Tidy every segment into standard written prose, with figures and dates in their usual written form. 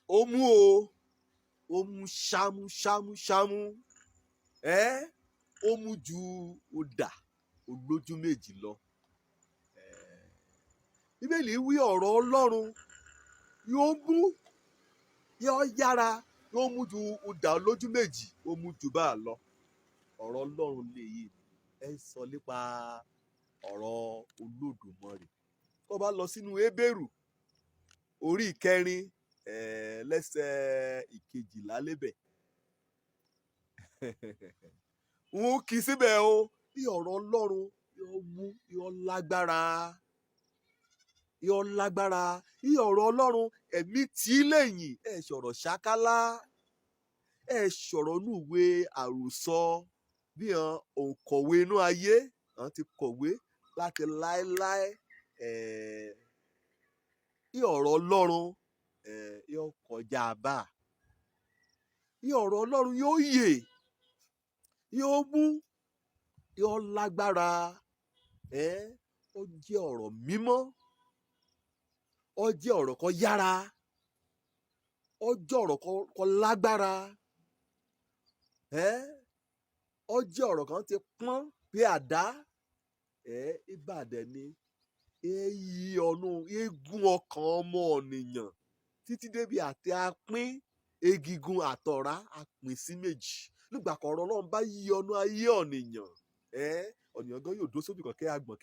ó mú ó mú ṣámúṣámúṣámú ó mú ju idà olójú méjì lọ. Bíbélì wí ọ̀rọ̀ Ọlọ́run yóò mú, yóò yára, yóò mú ju idà olójú méjì, ó mú ju báà lọ. Ọ̀rọ̀ Ọlọ́run lèyí. Ẹ sọ nípa ọ̀rọ̀ Olódùmarè. Tó bá lọ sínú Hébérù orí ìkẹrin lẹ́sẹ̀ ìkejìlá lébẹ̀ wọ́n kì í síbẹ̀ o bí ọ̀rọ̀ Ọlọ́run yóò mú, yóò lágbára, yóò lágbára. Bí ọ̀rọ̀ Ọlọ́run ẹ̀mí tí lẹ́yìn ẹ̀ sọ̀rọ̀ ṣákálá, ẹ̀ sọ̀rọ̀ inú ìwé àròsọ bí òǹkọ̀wé inú ayé àwọn ti kọ̀wé láti láéláé. Bí ọ̀rọ̀ Ọlọ́run yóò kọjá bá. Bí ọ̀rọ̀ Ọlọ́run yóò yè, yóò mú, yóò lágbára. Ó jẹ́ ọ̀rọ̀ mímọ́, ó jẹ́ ọ̀rọ̀ kan yára, ó jẹ́ ọ̀rọ̀ kan lágbára. Ó jẹ́ ọ̀rọ̀ kan ti pọ́n bí àdá. Ìbàdàn ni èyí ọ̀nù eégún ọkàn ọmọ ènìyàn títí débi àti apín egigun àtọ̀rá apín sí méjì. Nígbà kan ọ̀rọ̀ Ọlọ́run bá yí ọnú ayé ọ̀nìyàn, ọ̀nìyàn gan yóò dó sóbì kan kẹ́ àgbọ̀n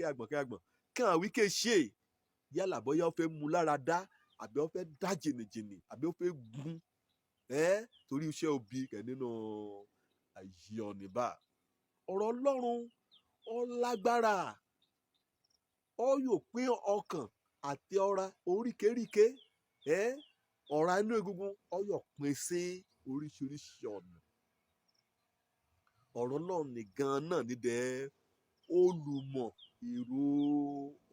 kí àwọn wí ké ṣe yálà bóyá ó fẹ́ mú lára dá àbí ó fẹ́ dá jìnnìjìnnì àbí ó fẹ́ gún torí iṣẹ́ òbí kẹ̀ nínú ayé ọ̀nìbà. Ọ̀rọ̀ Ọlọ́run ó lágbára, ó yóò pín ọkàn àti ọra oríkèéríkèé, ọ̀rá inú egungun ó yóò pín sí oríṣiríṣi ọ̀nà. Ọ̀rọ̀ Ọlọ́run nìkan náà nídẹ̀ olùmọ̀ èrò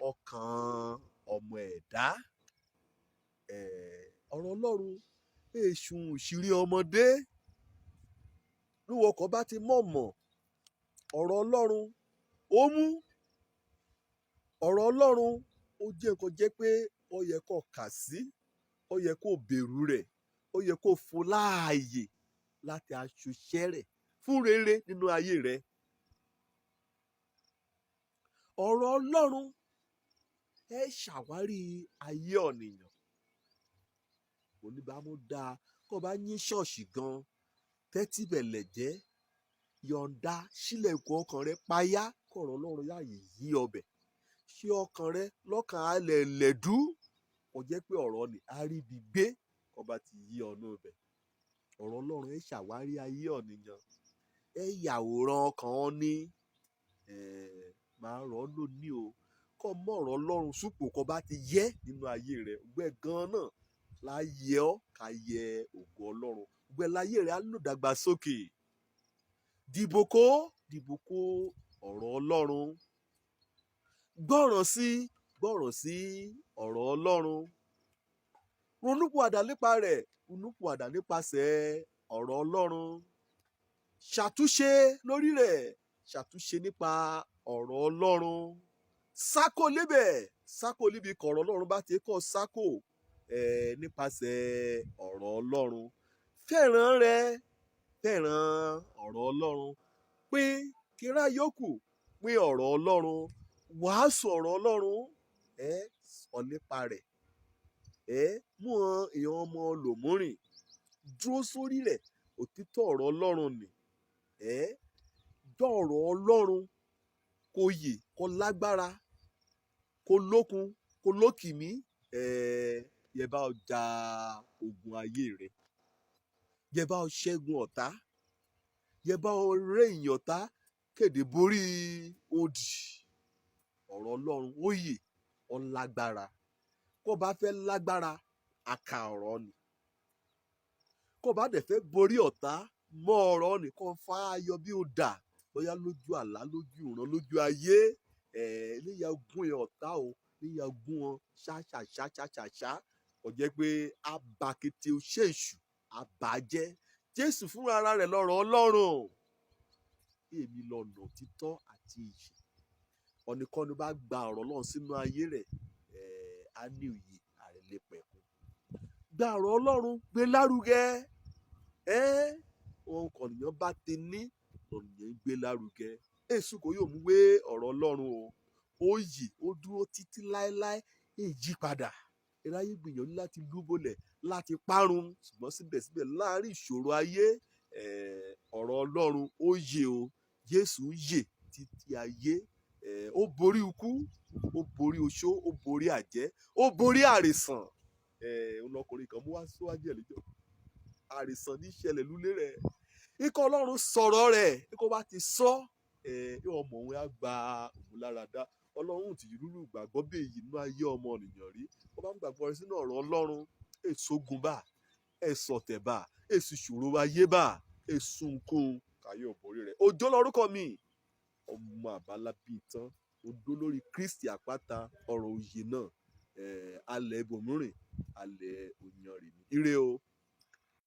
ọkàn ọmọ ẹ̀dá. Ọ̀rọ̀ Ọlọ́run èṣù òṣìrí ọmọdé níwọ̀n kan bá ti mọ̀mọ̀ ọ̀rọ̀ Ọlọ́run ó mú. Ọ̀rọ̀ Ọlọ́run ó jẹ́ nǹkan jẹ́ pé ó yẹ kó kà sí, ó yẹ kó bẹ̀rù rẹ̀, ó yẹ kó fún láàyè láti aṣiṣẹ́ rẹ̀ fún rere nínú ayé rẹ̀. Ọ̀rọ̀ Ọlọ́run ṣàwárí ayé ọ̀nìyàn. Oníbàámu dáa kó bá yín ṣọ́ọ̀ṣì gan tẹ́tí bẹ̀lẹ̀ jẹ́ yọ̀ǹda sílẹ̀kùn ọkàn rẹ payá kọ̀rọ̀ Ọlọ́run láàyè yí ọbẹ̀. Ṣé ọkàn rẹ lọ́kàn alẹ̀ lẹ̀dú kò jẹ́ pé ọ̀rọ̀ ni àríbi gbé kó bá ti yí ọ̀nà ọbẹ̀. Ọ̀rọ̀ Ọlọ́run ṣàwárí ayé ọ̀nìyàn. Yàwòrán ọkàn ọ ní máa rọ̀ ọ́ lónìí o kó mọ̀ ọ̀rọ̀ Ọlọ́run súpò kó bá ti yẹ nínú ayé rẹ̀ gbẹ gan náà láyé ọ́ ká yẹ ògo Ọlọ́run gbẹ láyé rẹ̀ á lò dàgbàsókè. Dìbò kó ọ̀rọ̀ Ọlọ́run. Gbọ́ràn sí ọ̀rọ̀ Ọlọ́run. Ronúpìwàdà nípa rẹ̀, ronúpìwàdà nípasẹ̀ ọ̀rọ̀ Ọlọ́run. Ṣàtúnṣe lórí rẹ̀, ṣàtúnṣe nípa ọ̀rọ̀ Ọlọ́run. Sákò níbi kọ̀rọ̀ Ọlọ́run bá ti kọ́ sákò nípasẹ̀ ọ̀rọ̀ Ọlọ́run. Fẹ́ràn ọ̀rọ̀ Ọlọ́run. Pín kíra yòókù, pín ọ̀rọ̀ Ọlọ́run. Wàásù ọ̀rọ̀ Ọlọ́run sọ nípa rẹ̀. Mú èèyàn ọmọ lòmúrìn dúró sórí rẹ̀ òtítọ́ ọ̀rọ̀ Ọlọ́run ni. Jọ́ ọ̀rọ̀ Ọlọ́run kó yè kó lágbára kó lókun kó lókìmí. Yẹ bá ọ jà ogun ayé rẹ̀. Yẹ bá ọ ṣẹ́gun ọ̀tá. Yẹ bá ọ rẹ́ ìyìn ọ̀tá kéde borí odi. Ọ̀rọ̀ Ọlọ́run ó yè ó lágbára. Kó bá fẹ́ lágbára àkà ọ̀rọ̀ ni. Kó bá dẹ̀ fẹ́ borí ọ̀tá mọ́ ọ̀rọ̀ ni kó fà á yọ bí ó dà bóyá lójú àlá lójú ìran lójú ayé. Níyà gún ẹ ọ̀tá o níyà gún wọn ṣáṣáṣáṣáṣá kò jẹ́ pé abàkété o ṣe èṣù àbàjẹ́. Jésù fúnra ara rẹ̀ lọ́rọ̀ Ọlọ́run. Èmi lọ̀nà òtítọ́ àti ìyè. Ọ̀nìkan bá gba ọ̀rọ̀ Ọlọ́run sínú ayé rẹ̀ á ní òye àrẹ̀lẹ̀pẹ̀kun. gba ọ̀rọ̀ Ọlọ́run gbé lárugẹ. Ohun kọ̀nìyàn bá ti ní ọ̀nìyàn gbé lárugẹ. Èṣù kò yóò mú wé ọ̀rọ̀ Ọlọ́run o. Ó yè, ó dúró títí láéláé, èyí padà. Iráyé gbìyànjú láti lúbọ̀lẹ̀, láti parun, ṣùgbọ́n síbẹ̀síbẹ̀ láàrin ìṣòro ayé, ọ̀rọ̀ Ọlọ́run ó yè o. Jésù yè títí ayé. Ó borí ikú, ó borí oṣó, ó borí àjẹ́, ó borí àrèsàn. Ọlọ́kùnrin kan mú wá síwájú ẹ̀ lẹ́jọ́. Àrèsàn ní ìṣẹ̀lẹ̀ lulé rẹ̀. Ikọ̀ Ọlọ́run sọ̀rọ̀ rẹ̀, kó bá ti sọ, ọmọ òun á gba òun lára dá. Ọlọ́run ti rúrú gbàgbọ́ bí èyí nínú ayé ọmọ ènìyàn rí. Ó bá ń gbàgbọ́ rẹ sínú ọ̀rọ̀ Ọlọ́run, èso ogun bá, èso ọ̀tẹ̀ bá, èso ìṣòro ayé bá, èso nǹkan kàyé òbórí rẹ̀. Òjó lórúkọ mi, ọmọ àbálá bíi tán, odó lórí Kristi àpáta ọ̀rọ̀ òye náà, alẹ́ ibòmírìn, alẹ́ òyìnbó. Ire o.